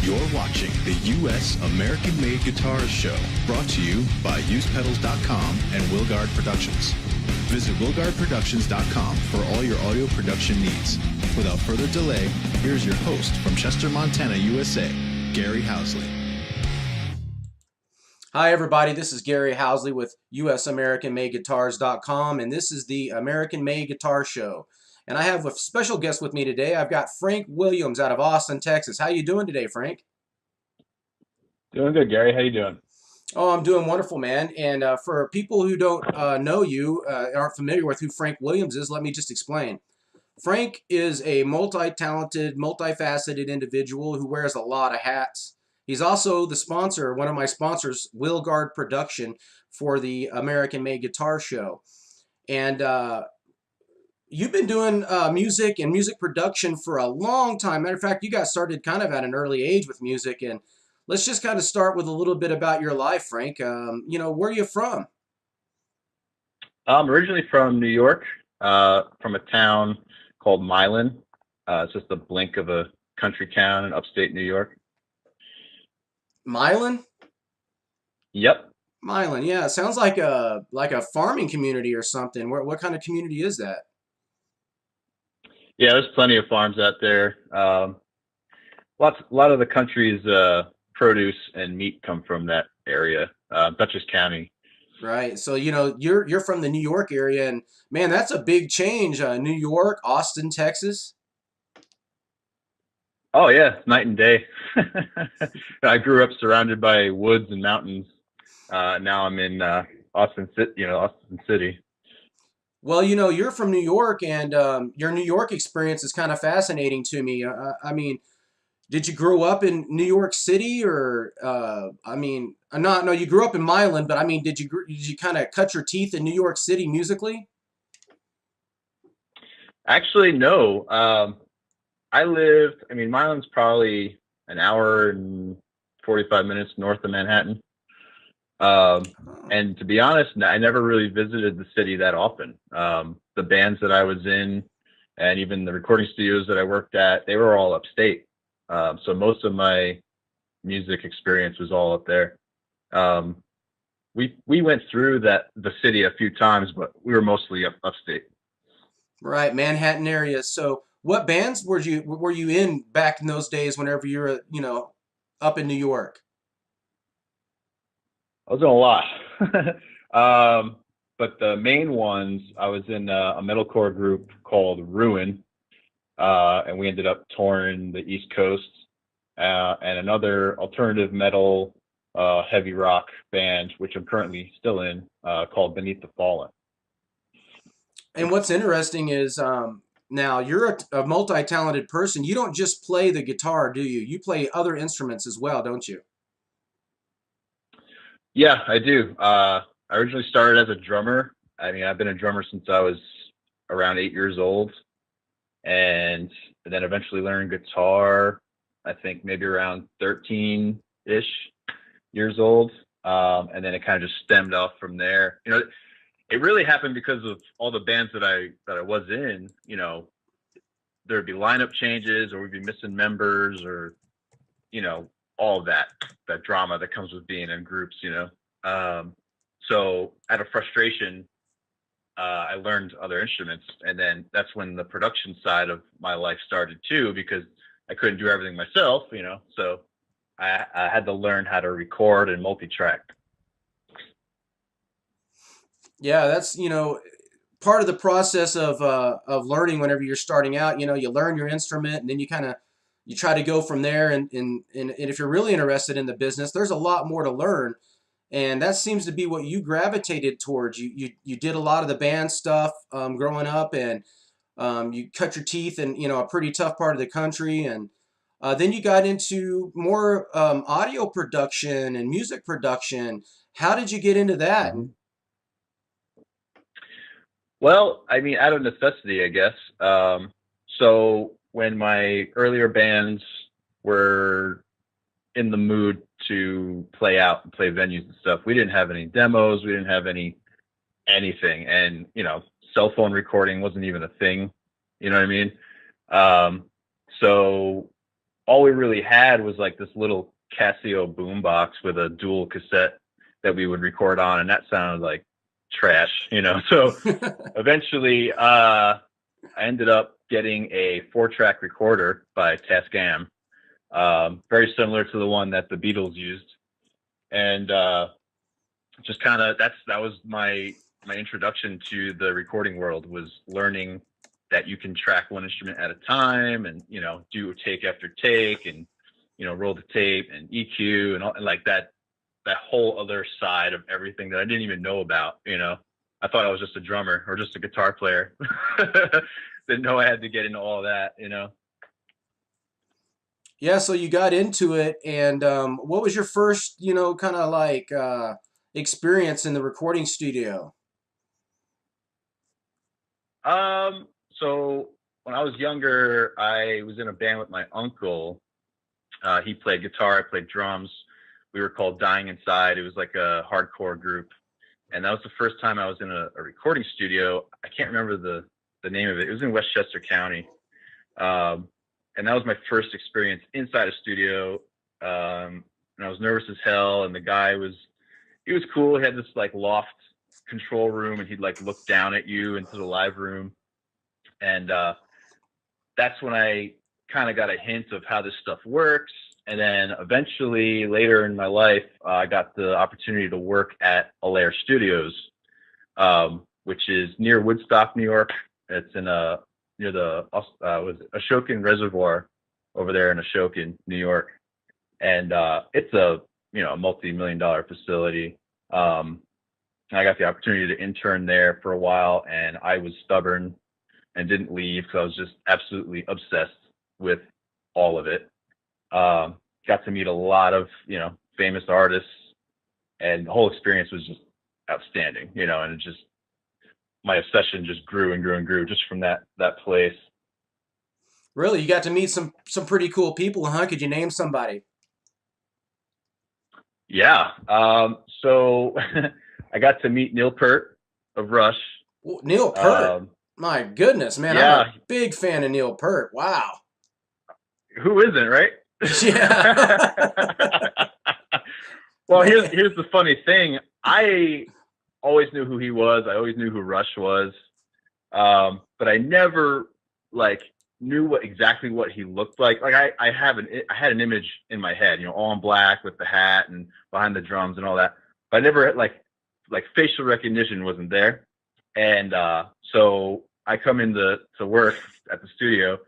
You're watching the U.S. American-Made Guitars Show, brought to you by UsePedals.com and Willguard Productions. Visit WillguardProductions.com for all your audio production needs. Without further delay, here's your host from Chester, Montana, USA, Gary Housley. Hi, everybody. This is Gary Housley with USAmericanMadeGuitars.com, and this is the American Made Guitar Show. And I have a special guest with me today. I've got Frank Williams out of Austin, Texas. How you doing today, Frank? Doing good, Gary. How you doing? Oh, I'm doing wonderful, man. And for people who don't know you, aren't familiar with who Frank Williams is, let me just explain. Frank is a multi-talented, multifaceted individual who wears a lot of hats. He's also the sponsor, one of my sponsors, Willguard Production, for the American Made Guitar Show. And you've been doing music and music production for a long time. Matter of fact, you got started kind of at an early age with music. And let's just kind of start with a little bit about your life, Frank. Where are you from? I'm originally from New York, from a town called Milan. It's just a blink of a country town in upstate New York. Milan? Yep. Milan, yeah. It sounds like a farming community or something. What kind of community is that? Yeah, there's plenty of farms out there. A lot of the country's produce and meat come from that area, Dutchess County. Right. So, you're from the New York area, and man, that's a big change. New York, Austin, Texas. Oh yeah, night and day. I grew up surrounded by woods and mountains. Now I'm in Austin City. Well, you're from New York, and your New York experience is kind of fascinating to me. I mean, did you grow up in New York City, or no, you grew up in Milan, but I mean, did you kind of cut your teeth in New York City musically? Actually, no. Milan's probably an hour and 45 minutes north of Manhattan. And to be honest, I never really visited the city that often. The bands that I was in and even the recording studios that I worked at, they were all upstate. So most of my music experience was all up there. We went through the city a few times, but we were mostly upstate. Right, Manhattan area. So what bands were you in back in those days whenever you were, up in New York? I was in a lot. But the main ones, I was in a metalcore group called Ruin, and we ended up touring the East Coast, and another alternative metal heavy rock band, which I'm currently still in, called Beneath the Fallen. And what's interesting is now you're a multi-talented person. You don't just play the guitar, do you? You play other instruments as well, don't you? Yeah, I do. I originally started as a drummer. I mean, I've been a drummer since I was around 8 years old, and then eventually learned guitar, I think maybe around 13-ish years old. And then it kind of just stemmed off from there. It really happened because of all the bands that I was in. There'd be lineup changes, or we'd be missing members, or all of that drama that comes with being in groups. So out of frustration, I learned other instruments, and then that's when the production side of my life started too, because I couldn't do everything myself. So I had to learn how to record and multi-track. Yeah, that's part of the process of learning whenever you're starting out. You learn your instrument, and then you try to go from there. And if you're really interested in the business, there's a lot more to learn, and that seems to be what you gravitated towards. You did a lot of the band stuff growing up, and you cut your teeth in a pretty tough part of the country, and then you got into more audio production and music production. How did you get into that? Mm-hmm. Well, I mean, out of necessity, I guess. So when my earlier bands were in the mood to play out and play venues and stuff, we didn't have any demos. We didn't have anything. And, cell phone recording wasn't even a thing. You know what I mean? So all we really had was like this little Casio boombox with a dual cassette that we would record on, and that sounded like trash, you know. So eventually, I ended up getting a 4-track recorder by Tascam, very similar to the one that the Beatles used, and just kind of that was my introduction to the recording world, was learning that you can track one instrument at a time, and you know, do take after take, and you know, roll the tape and EQ and all, and like that whole other side of everything that I didn't even know about. You know, I thought I was just a drummer or just a guitar player. Didn't know I had to get into all that, you know. Yeah, so you got into it, and what was your first, you know, kind of like experience in the recording studio? So when I was younger, I was in a band with my uncle. He played guitar, I played drums. We were called Dying Inside. It was like a hardcore group. And that was the first time I was in a recording studio. I can't remember the name of it. It was in Westchester County. And that was my first experience inside a studio. And I was nervous as hell. And the guy he was cool. He had this like loft control room, and he'd like look down at you into the live room. And that's when I kind of got a hint of how this stuff works. And then eventually later in my life, I got the opportunity to work at Alair Studios, which is near Woodstock, New York. It's in near the Ashokan Reservoir over there in Ashokan, New York. And it's a multi-million-dollar facility. I got the opportunity to intern there for a while, and I was stubborn and didn't leave because I was just absolutely obsessed with all of it. Got to meet a lot of, you know, famous artists, and the whole experience was just outstanding, you know, and it just, my obsession just grew and grew and grew just from that place. Really, you got to meet some pretty cool people, huh? Could you name somebody? Yeah. So I got to meet Neil Peart of Rush. Ooh, Neil Peart. My goodness, man. Yeah. I'm a big fan of Neil Peart. Wow. Who isn't, right? Yeah. Well, here's the funny thing. I always knew who he was. I always knew who Rush was. But I never like knew exactly what he looked like. Like I had an image in my head, you know, all in black with the hat and behind the drums and all that. But I never like facial recognition wasn't there. And so I come into work at the studio,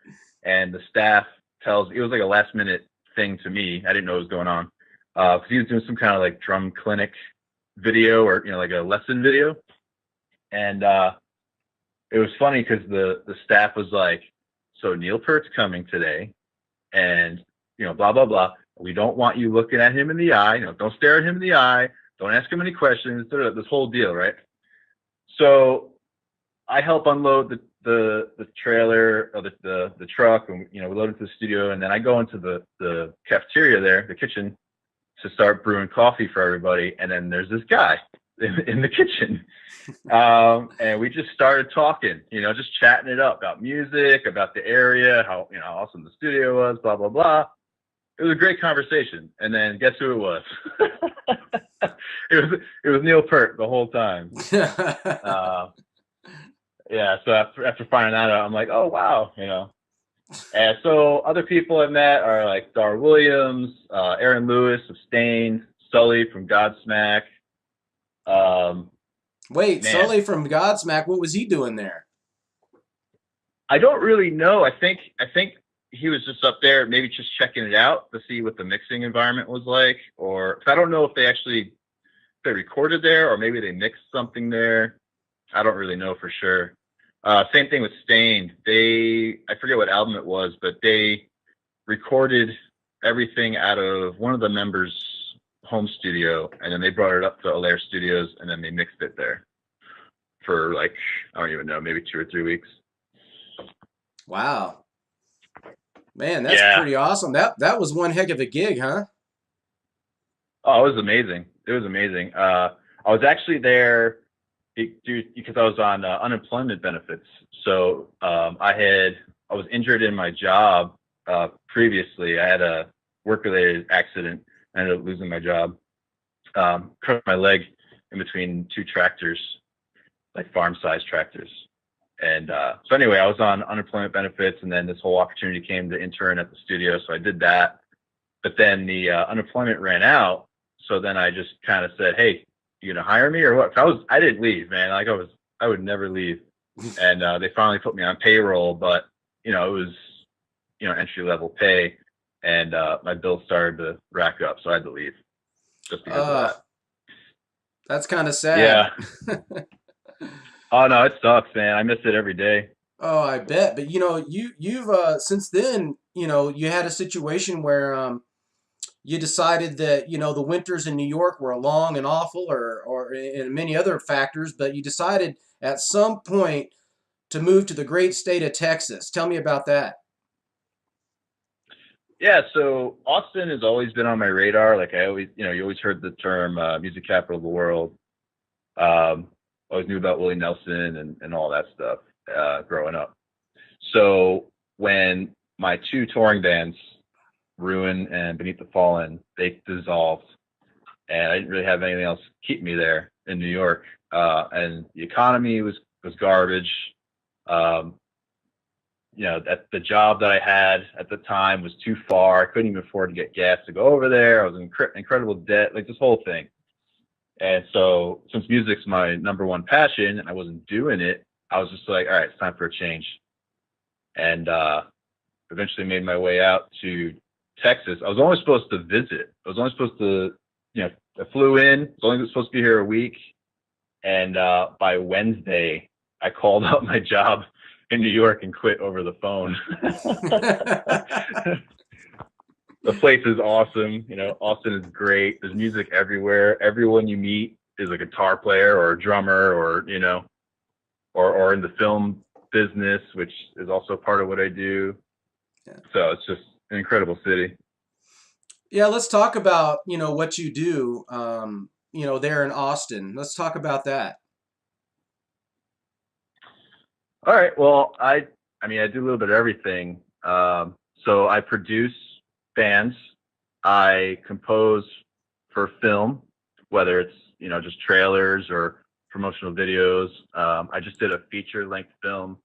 and the staff it was like a last minute thing to me. I didn't know what was going on. Because he was doing some kind of like drum clinic video, or, you know, like a lesson video. And it was funny because the staff was like, so Neil Peart's coming today, and, you know, blah, blah, blah. We don't want you looking at him in the eye. You know, don't stare at him in the eye. Don't ask him any questions. This whole deal, right? So I help unload the trailer, or the truck, and, you know, we load into the studio, and then I go into the cafeteria there, the kitchen, to start brewing coffee for everybody. And then there's this guy in the kitchen. And we just started talking, you know, just chatting it up about music, about the area, how, you know, how awesome the studio was, blah, blah, blah. It was a great conversation. And then guess who it was? It was Neil Peart the whole time. Yeah. So after finding that out, I'm like, oh, wow, you know. And so other people I've met are like Dar Williams, Aaron Lewis of Stained, Sully from Godsmack. Wait, Man. Sully from Godsmack, what was he doing there? I don't really know. I think he was just up there, maybe just checking it out to see what the mixing environment was like, or I don't know if they recorded there, or maybe they mixed something there. I don't really know for sure. Same thing with Stained. I forget what album it was, but they recorded everything out of one of the members' home studio, and then they brought it up to Alair Studios, and then they mixed it there for like, I don't even know, maybe 2 or 3 weeks. Wow. Man, that's pretty awesome. That was one heck of a gig, huh? Oh, it was amazing. It was amazing. I was actually there because I was on unemployment benefits. So I was injured in my job previously. I had a work-related accident. I ended up losing my job. Crushed my leg in between two tractors, like farm-sized tractors. And so anyway, I was on unemployment benefits, and then this whole opportunity came to intern at the studio, so I did that. But then the unemployment ran out, so then I just kind of said, "Hey, you gonna hire me or what?" I didn't leave, man. Like I would never leave. And they finally put me on payroll, but it was entry level pay, and my bills started to rack up, so I had to leave just because of that. That's kind of sad. Yeah. Oh no, it sucks, man. I miss it every day. Oh, I bet. But you've since then, you had a situation where you decided that the winters in New York were long and awful, or and many other factors, but you decided at some point to move to the great state of Texas. Tell me about that. Yeah, so Austin has always been on my radar. Like I always, you always heard the term music capital of the world. Always knew about Willie Nelson and all that stuff growing up. So when my two touring bands, Ruin and Beneath the Fallen, they dissolved, and I didn't really have anything else to keep me there in New York. And the economy was garbage. That the job that I had at the time was too far. I couldn't even afford to get gas to go over there. I was in incredible debt, like this whole thing. And so since music's my number one passion and I wasn't doing it, I was just like, all right, it's time for a change. And eventually made my way out to Texas. I was only supposed to visit. I was only supposed to, I flew in. I was only supposed to be here a week. And by Wednesday, I called up my job in New York and quit over the phone. The place is awesome. Austin is great. There's music everywhere. Everyone you meet is a guitar player or a drummer or or in the film business, which is also part of what I do. Yeah. So it's just an incredible city. Yeah, let's talk about, what you do, there in Austin. Let's talk about that. All right. Well, I do a little bit of everything. So I produce bands. I compose for film, whether it's, just trailers or promotional videos. I just did a feature-length film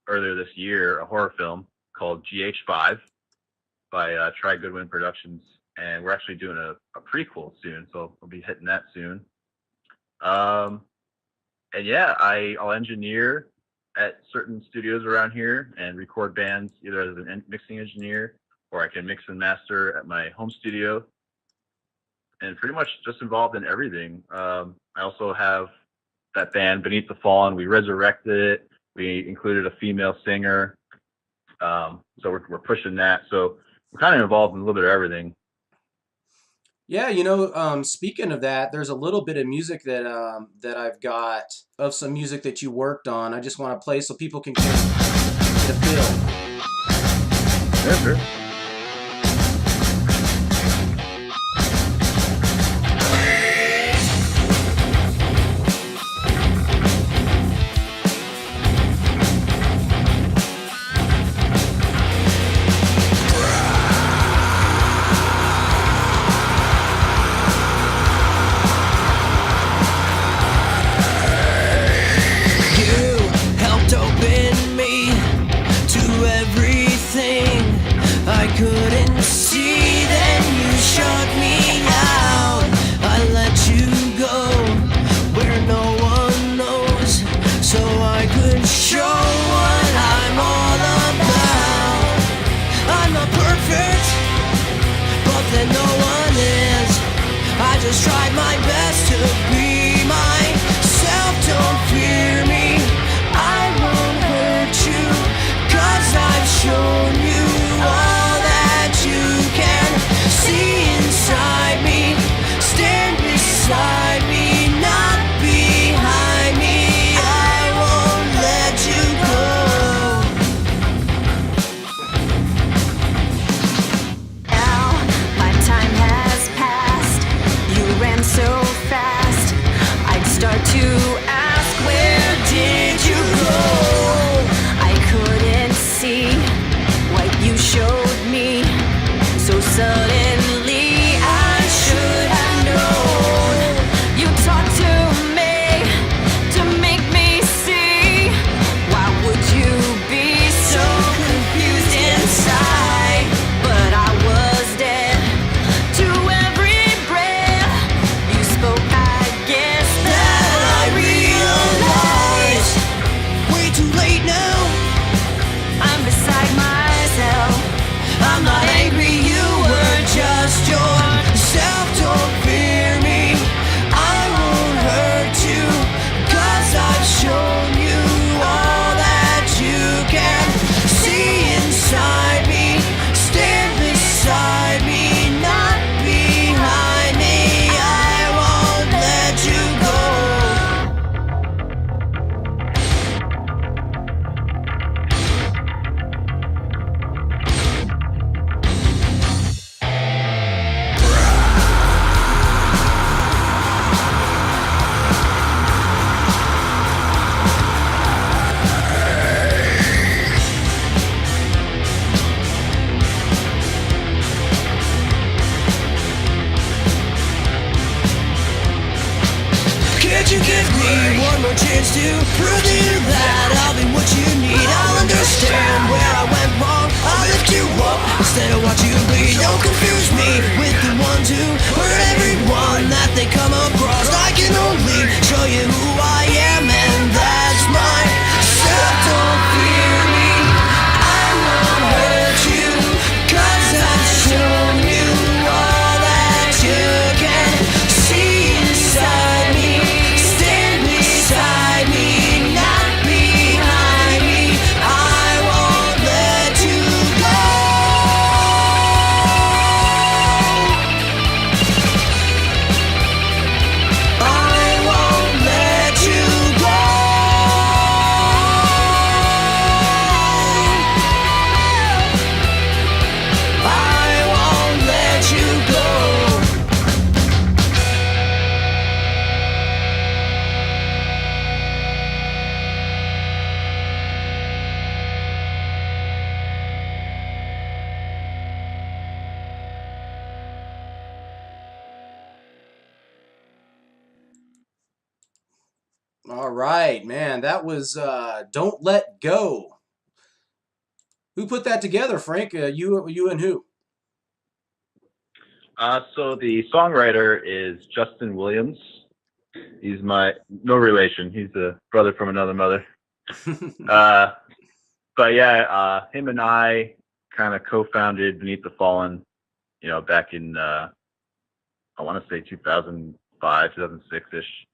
earlier this year, a horror film called GH5 by Try Goodwin Productions. And we're actually doing a prequel soon, so we'll be hitting that soon. And yeah, I'll engineer at certain studios around here and record bands either as a mixing engineer, or I can mix and master at my home studio, and pretty much just involved in everything. I also have that band Beneath the Fallen. We resurrected it. We included a female singer. So we're pushing that. So we're kind of involved in a little bit of everything. Yeah, speaking of that, there's a little bit of music that I've got of some music that you worked on. I just want to play so people can get a feel. Yeah, sure. Tried my best to be myself. Don't fear me, I won't hurt you, 'cause I've shown you all that you can see inside me. Stand beside me, not behind me. I won't let you go. Now my time has passed. You ran one chance to prove to you that I'll be what you need. I'll understand where I went wrong. I'll lift you up instead of watch you bleed. Don't confuse me with the ones who hurt everyone that they come across. I can only show you who I am, and that's myself. Don't fear me, I won't hurt you, 'cause I've shown you all that you can see inside me. Stand beside me, not behind me. I won't let you go. I won't let you go. I won't let you go. All right, man. That was "Don't Let Go." Who put that together, Frank? You and who? So the songwriter is Justin Williams. He's no relation. He's a brother from another mother. But yeah, him and I kind of co-founded Beneath the Fallen, back in, I want to say 2005, 2006-ish.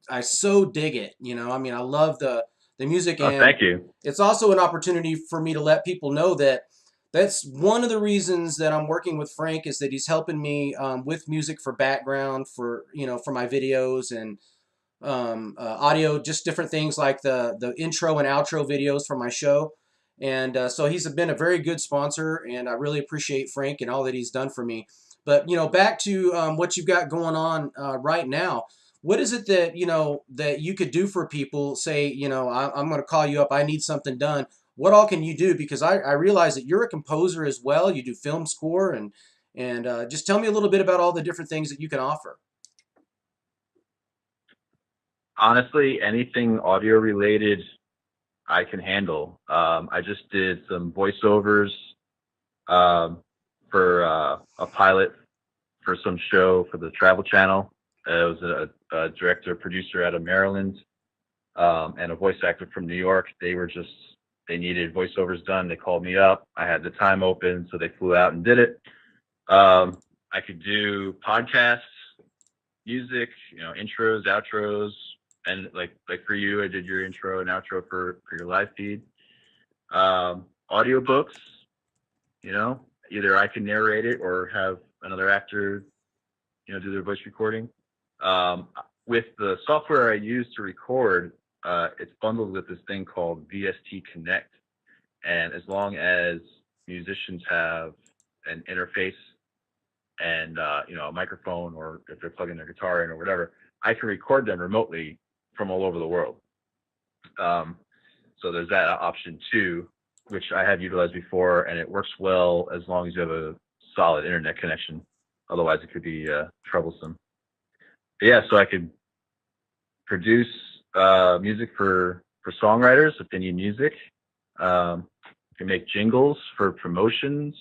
I so dig it. I mean, I love the music, Oh, and thank you. it's also an opportunity for me to let people know that that's one of the reasons that I'm working with Frank, is that he's helping me with music for background, for for my videos, and audio, just different things like the intro and outro videos for my show. And so he's been a very good sponsor, and I really appreciate Frank and all that he's done for me. But back to what you've got going on right now. What is it that that you could do for people? Say, I'm going to call you up. I need something done. What all can you do? Because I realize that you're a composer as well. You do film score, and just tell me a little bit about all the different things that you can offer. Honestly, anything audio related, I can handle. I just did some voiceovers for a pilot for some show for the Travel Channel. It was a director, producer out of Maryland, and a voice actor from New York. They needed voiceovers done. They called me up. I had the time open, so they flew out and did it. I could do podcasts, music, intros, outros, and like for you, I did your intro and outro for your live feed. Audiobooks, either I can narrate it or have another actor, do their voice recording. With the software I use to record, it's bundled with this thing called VST Connect. And as long as musicians have an interface and, a microphone, or if they're plugging their guitar in or whatever, I can record them remotely from all over the world. So there's that option too, which I have utilized before, and it works well as long as you have a solid internet connection. Otherwise, it could be troublesome. But yeah, so I could produce music for songwriters if they need music. I can make jingles for promotions,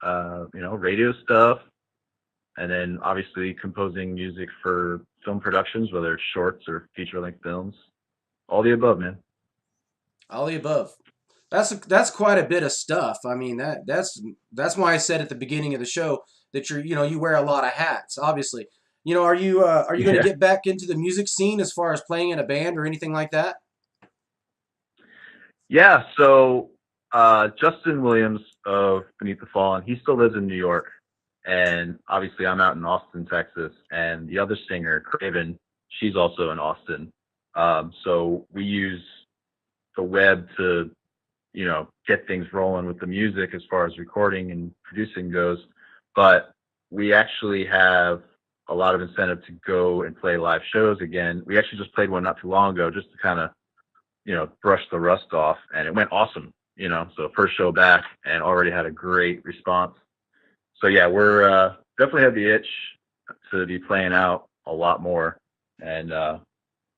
radio stuff, and then obviously composing music for film productions, whether it's shorts or feature-length films. All the above, man. All the above. That's quite a bit of stuff. I mean, that's why I said at the beginning of the show that you wear a lot of hats. Obviously, are you going to get back into the music scene as far as playing in a band or anything like that? Yeah. So Justin Williams of Beneath the Fallen, he still lives in New York, and obviously I'm out in Austin, Texas, and the other singer, Craven, she's also in Austin. So we use the web to get things rolling with the music as far as recording and producing goes. But we actually have a lot of incentive to go and play live shows again. We actually just played one not too long ago, just to kind of, brush the rust off, and it went awesome. So first show back, and already had a great response. So yeah, we're definitely have the itch to be playing out a lot more, and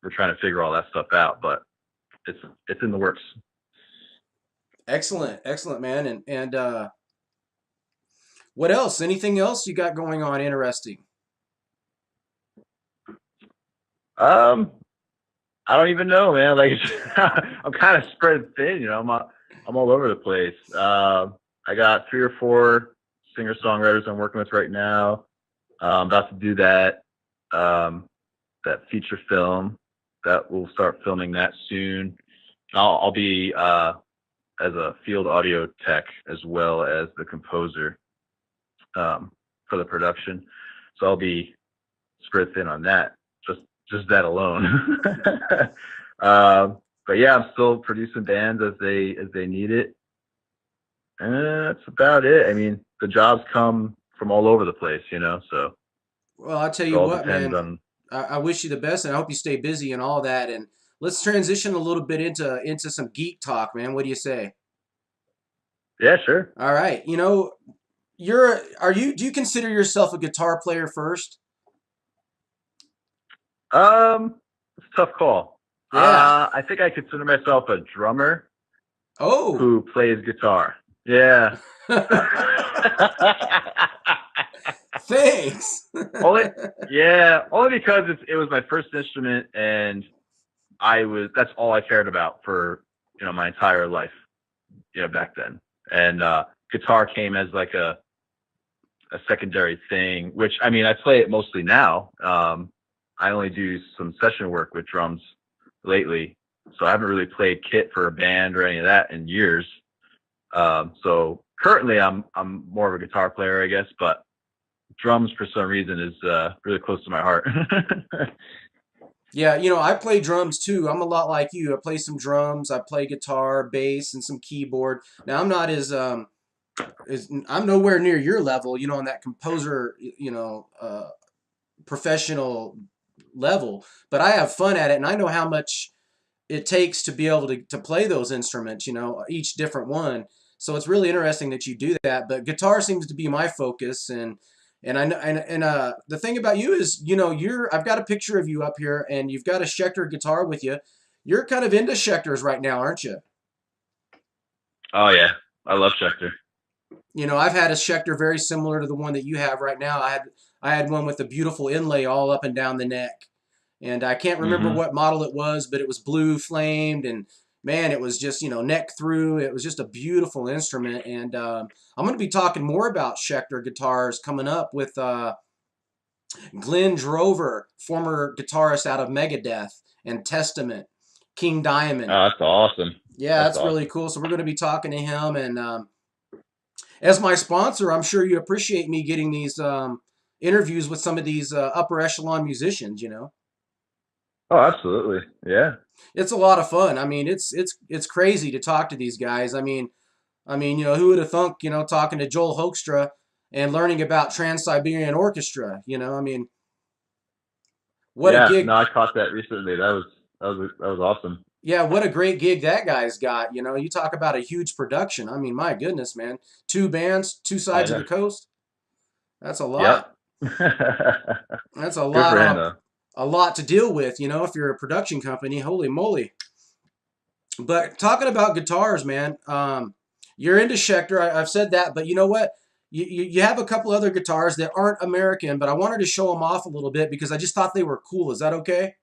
we're trying to figure all that stuff out, but it's in the works. Excellent, excellent, man. And what else? Anything else you got going on interesting? Um, I don't even know, man. Like I'm kind of spread thin, you know. I'm all over the place. I got 3 or 4 singer songwriters I'm working with right now. I'm about to do that feature film that we'll start filming that soon. I'll be as a field audio tech as well as the composer for the production. So I'll be spread thin on that. Just that alone. But yeah, I'm still producing bands as they need it. And that's about it. I mean, the jobs come from all over the place, you know, so Well, I'll tell it you all what, depends man. on. I wish you the best, and I hope you stay busy and all that. And let's transition a little bit into some geek talk, man. What do you say? Yeah, sure. All right. Do you consider yourself a guitar player first? It's a tough call. Yeah. I think I consider myself a drummer Oh. who plays guitar. Yeah. Thanks. only because it was my first instrument, and that's all I cared about for, you know, my entire life, you know, back then. And guitar came as like a secondary thing, which, I mean, I play it mostly now. I only do some session work with drums lately, so I haven't really played kit for a band or any of that in years. So currently I'm more of a guitar player, I guess, but drums for some reason is really close to my heart. Yeah, I play drums too. I'm a lot like you. I play some drums, I play guitar, bass, and some keyboard. Now I'm not I'm nowhere near your level, on that composer, professional level, but I have fun at it, and I know how much it takes to be able to play those instruments, each different one. So it's really interesting that you do that. But guitar seems to be my focus, and I know, and the thing about you is, I've got a picture of you up here, and you've got a Schecter guitar with you. You're kind of into Schecters right now, aren't you? Oh yeah, I love Schecter. I've had a Schecter very similar to the one that you have right now. I had one with a beautiful inlay all up and down the neck. And I can't remember Mm-hmm. what model it was, but it was blue flamed, and man, it was just, neck through. It was just a beautiful instrument. And I'm going to be talking more about Schecter guitars coming up with Glenn Drover, former guitarist out of Megadeth and Testament, King Diamond. Oh, that's awesome. Yeah, that's really cool. So we're going to be talking to him. And as my sponsor, I'm sure you appreciate me getting these interviews with some of these upper echelon musicians, Oh, absolutely. Yeah. It's a lot of fun. I mean, it's crazy to talk to these guys. Who would have thunk, talking to Joel Hoekstra and learning about Trans-Siberian Orchestra, what a gig. No, I caught that recently. That was awesome. Yeah, what a great gig that guy's got. You talk about a huge production. I mean, my goodness, man. 2 bands, 2 sides of the coast. That's a lot. Yep. That's a Good lot for him, on though. a lot to deal with, if you're a production company. Holy moly. But talking about guitars, man, you're into Schecter. I've said that, but you know what? You have a couple other guitars that aren't American, but I wanted to show them off a little bit because I just thought they were cool. Is that okay?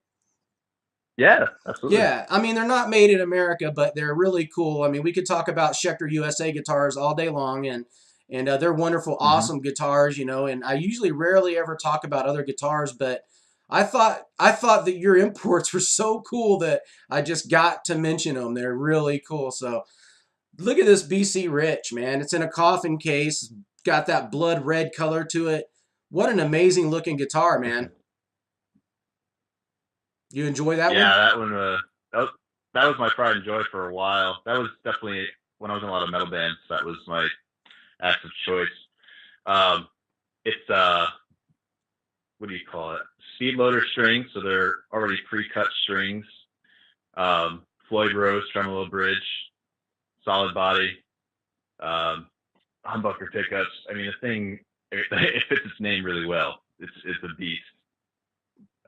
Yeah, absolutely. Yeah, I mean, they're not made in America, but they're really cool. I mean, we could talk about Schecter USA guitars all day long, and they're wonderful, awesome guitars, and I usually rarely ever talk about other guitars, but I thought that your imports were so cool that I just got to mention them. They're really cool. So look at this BC Rich, man. It's in a coffin case, got that blood red color to it. What an amazing looking guitar, man. You enjoy that one? Yeah, that one. That was my pride and joy for a while. That was definitely when I was in a lot of metal bands. That was my active choice. It's what do you call it? Speed loader strings, so they're already pre-cut strings. Floyd Rose tremolo bridge, solid body, humbucker pickups. I mean, the thing it fits its name really well. It's a beast.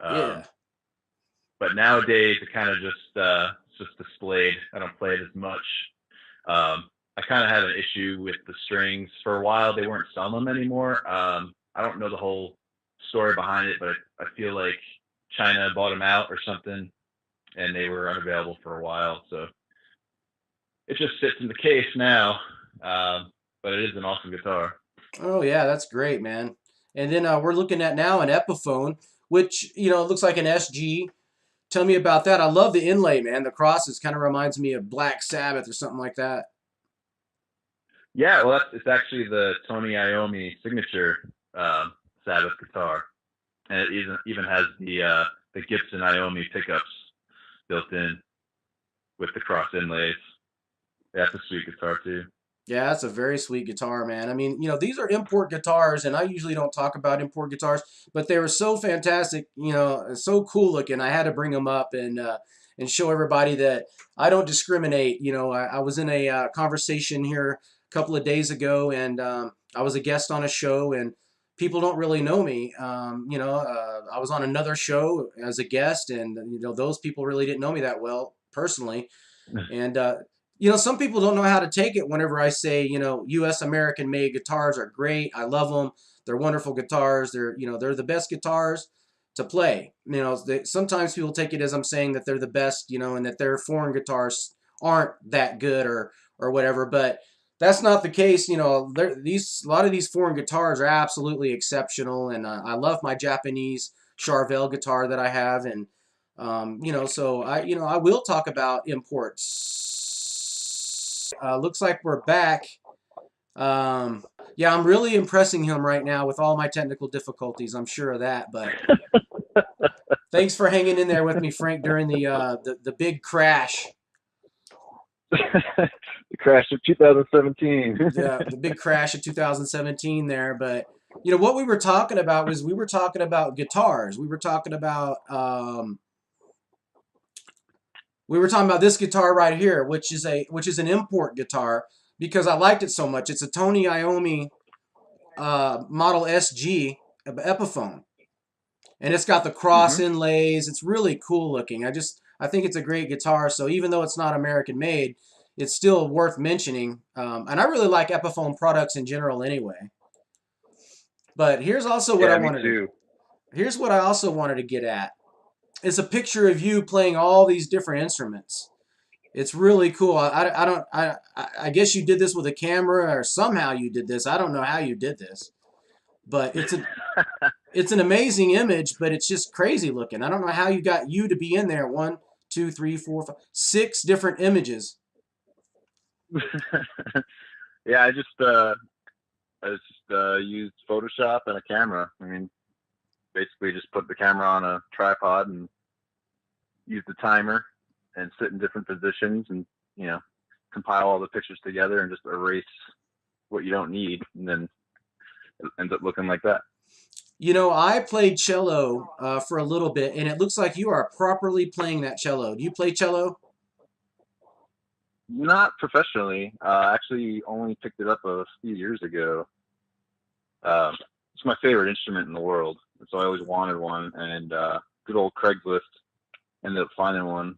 Yeah. But nowadays it kind of just displayed. I don't play it as much. I kind of had an issue with the strings for a while. They weren't selling them anymore. I don't know the whole story behind it, but I feel like China bought them out or something, and they were unavailable for a while. So it just sits in the case now. But it is an awesome guitar. Oh yeah, that's great, man. And then we're looking at now an Epiphone, which looks like an SG. Tell me about that. I love the inlay, man. The crosses kind of reminds me of Black Sabbath or something like that. Yeah, well, it's actually the Tony Iommi signature Sabbath guitar, and it even has the Gibson Iommi pickups built in with the cross inlays. That's a sweet guitar too. Yeah, that's a very sweet guitar, man. I mean, these are import guitars, and I usually don't talk about import guitars, but they were so fantastic, so cool looking. I had to bring them up and show everybody that I don't discriminate. I was in a conversation here a couple of days ago, and I was a guest on a show, and people don't really know me. I was on another show as a guest, and those people really didn't know me that well personally, and some people don't know how to take it whenever I say, U.S. American made guitars are great. I love them. They're wonderful guitars. They're the best guitars to play. Sometimes people take it as I'm saying that they're the best, and that their foreign guitars aren't that good or whatever. But that's not the case. A lot of these foreign guitars are absolutely exceptional, and I love my Japanese Charvel guitar that I have, and so I will talk about imports. Looks like we're back. Yeah, I'm really impressing him right now with all my technical difficulties. I'm sure of that, but thanks for hanging in there with me, Frank, during the big crash. The crash of 2017. Yeah, the big crash of 2017 there. But what we were talking about was we were talking about guitars. We were talking about this guitar right here, which is an import guitar because I liked it so much. It's a Tony Iommi Model SG Epiphone, and it's got the cross inlays. It's really cool looking. I think it's a great guitar. So even though it's not American made, it's still worth mentioning. And I really like Epiphone products in general anyway. But here's also what here's what I also wanted to get at. It's a picture of you playing all these different instruments. It's really cool. I guess you did this with a camera or somehow you did this. I don't know how you did this, but it's an amazing image, but it's just crazy looking. I don't know how you got you to be in there. 1, 2, 3, 4, 5, 6 different images. Yeah, I just used Photoshop and a camera. I mean, basically just put the camera on a tripod and use the timer and sit in different positions and, compile all the pictures together and just erase what you don't need. And then it ends up looking like that. I played cello for a little bit, and it looks like you are properly playing that cello. Do you play cello? Not professionally. Actually only picked it up a few years ago. It's my favorite instrument in the world. So I always wanted one, and good old Craigslist ended up finding one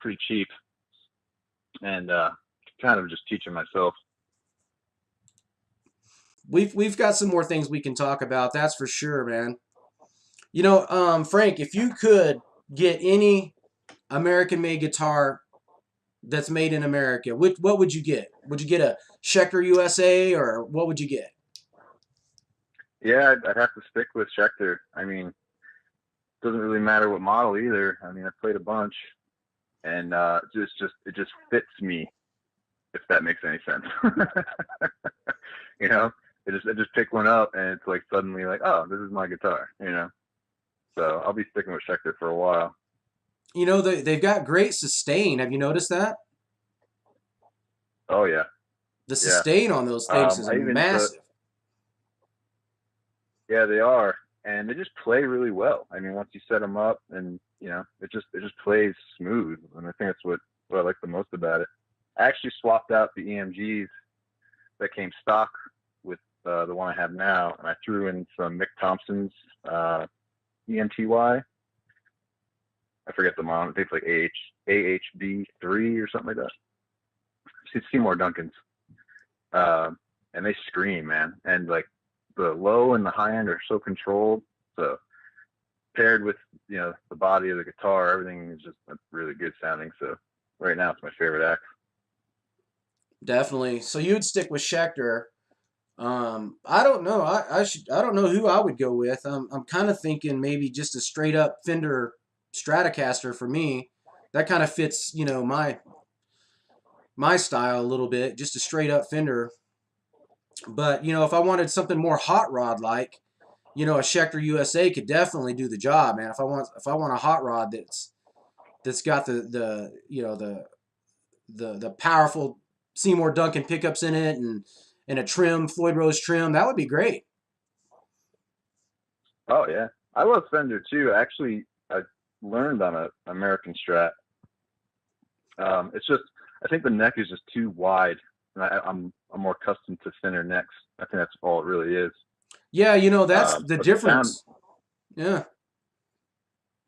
pretty cheap, and kind of just teaching myself. We've got some more things we can talk about. That's for sure, man. Frank, if you could get any American-made guitar that's made in America, what would you get? Would you get a Schecter USA, or what would you get? Yeah, I'd have to stick with Schecter. I mean, it doesn't really matter what model either. I mean, I've played a bunch, and it just fits me, if that makes any sense. I just pick one up, and it's like suddenly like, oh, this is my guitar. So I'll be sticking with Schecter for a while. They've got great sustain. Have you noticed that? Oh yeah. The sustain on those things is massive. Yeah, they are, and they just play really well. I mean, once you set them up, and it just plays smooth, and I think that's what I like the most about it. I actually swapped out the EMGs that came stock with the one I have now, and I threw in some Mick Thompson's EMTY, I forget the model. I think it's like AHB3 or something like that. It's Seymour Duncan's. And they scream, man. And like the low and the high end are so controlled. So paired with, you know, the body of the guitar, everything is just really good sounding. So right now it's my favorite axe. Definitely. So you would stick with Schecter. I don't know. I don't know who I would go with. I'm kind of thinking maybe just a straight up Fender Stratocaster for me. That kind of fits, you know, my style a little bit, just a straight up Fender. But, you know, if I wanted something more hot rod like, you know, a Schecter USA could definitely do the job, man. If I want a hot rod that's got the you know, the powerful Seymour Duncan pickups in it and a trim, Floyd Rose trim, that would be great. Oh yeah. I love Fender too. Actually, I learned on a American Strat. It's just, I think the neck is just too wide, and I'm more accustomed to thinner necks. I think that's all it really is. Yeah, you know, that's the difference. Yeah,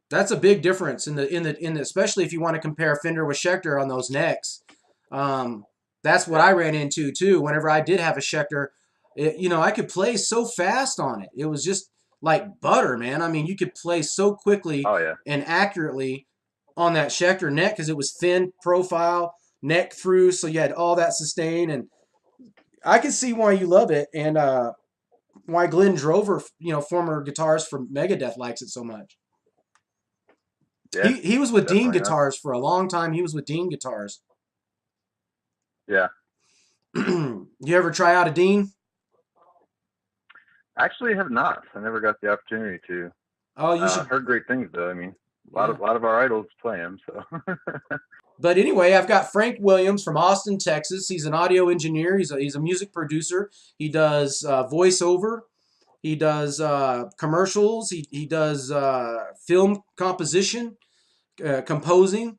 that's a big difference in the especially if you want to compare Fender with Schecter on those necks. That's what I ran into too. Whenever I did have a Schecter, you know, I could play so fast on it. It was just like butter, man. I mean, you could play so quickly and accurately on that Schecter neck because it was thin profile, neck through, so you had all that sustain. And I can see why you love it and why Glenn Drover, you know, former guitarist for Megadeth, likes it so much. Yeah, he was with Dean Guitars for a long time. He was with Dean Guitars. Yeah. You ever try out a Dean? Actually, have not. I never got the opportunity to. Oh, you should. I've heard great things though. I mean, a lot of our idols play them. So. But anyway, I've got Frank Williams from Austin, Texas. He's an audio engineer. He's a music producer. He does voiceover. He does commercials. He does film composition, composing.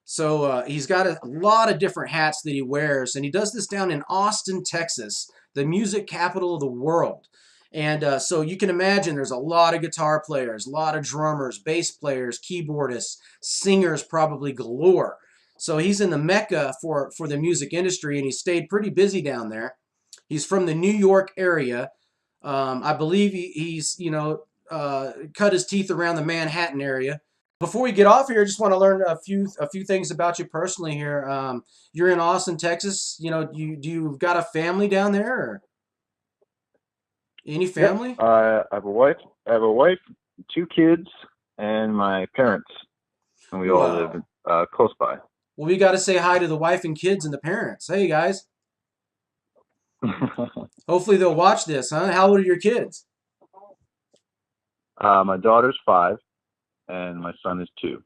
So he's got a lot of different hats that he wears, and he does this down in Austin, Texas, the music capital of the world. And so you can imagine there's a lot of guitar players, a lot of drummers, bass players, keyboardists, singers probably galore. So he's in the mecca for the music industry, and he stayed pretty busy down there. He's from the New York area. I believe he's, you know, cut his teeth around the Manhattan area. Before we get off here, I just want to learn a few things about you personally here. You're in Austin, Texas. You know, do you got a family down there? Or any family? Yeah, I have a wife. 2 kids, and my parents, and we all live close by. Well, we got to say hi to the wife and kids and the parents. Hey, guys. Hopefully they'll watch this, huh? How old are your kids? My daughter's 5, and my son is 2.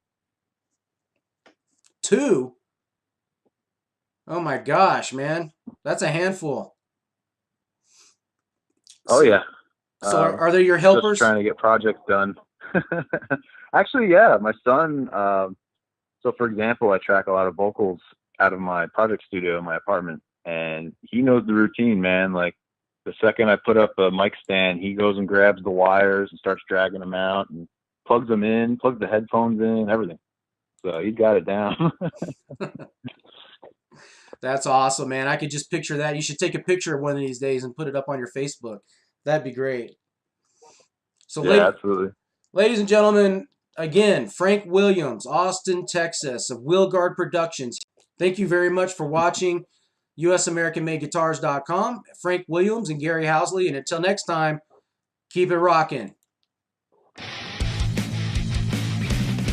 2? Oh my gosh, man. That's a handful. Oh, yeah. So are they your helpers? Just trying to get projects done. Actually, yeah. My son, so for example, I track a lot of vocals out of my project studio in my apartment, and he knows the routine, man. Like, the second I put up a mic stand, he goes and grabs the wires and starts dragging them out and plugs them in, plugs the headphones in, everything. So he's got it down. That's awesome, man. I could just picture that. You should take a picture of one of these days and put it up on your Facebook. That'd be great. So, yeah, absolutely. Ladies and gentlemen, again, Frank Williams, Austin, Texas, of Willguard Productions. Thank you very much for watching USAmericanMadeGuitars.com. Frank Williams and Gary Housley. And until next time, keep it rocking.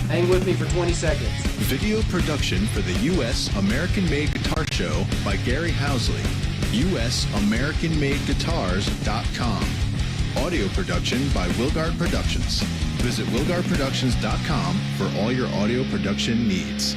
Hang with me for 20 seconds. Video production for the U.S. American Made Guitar Show by Gary Housley. USAmericanMadeGuitars.com. Audio production by Willguard Productions. Visit WillguardProductions.com for all your audio production needs.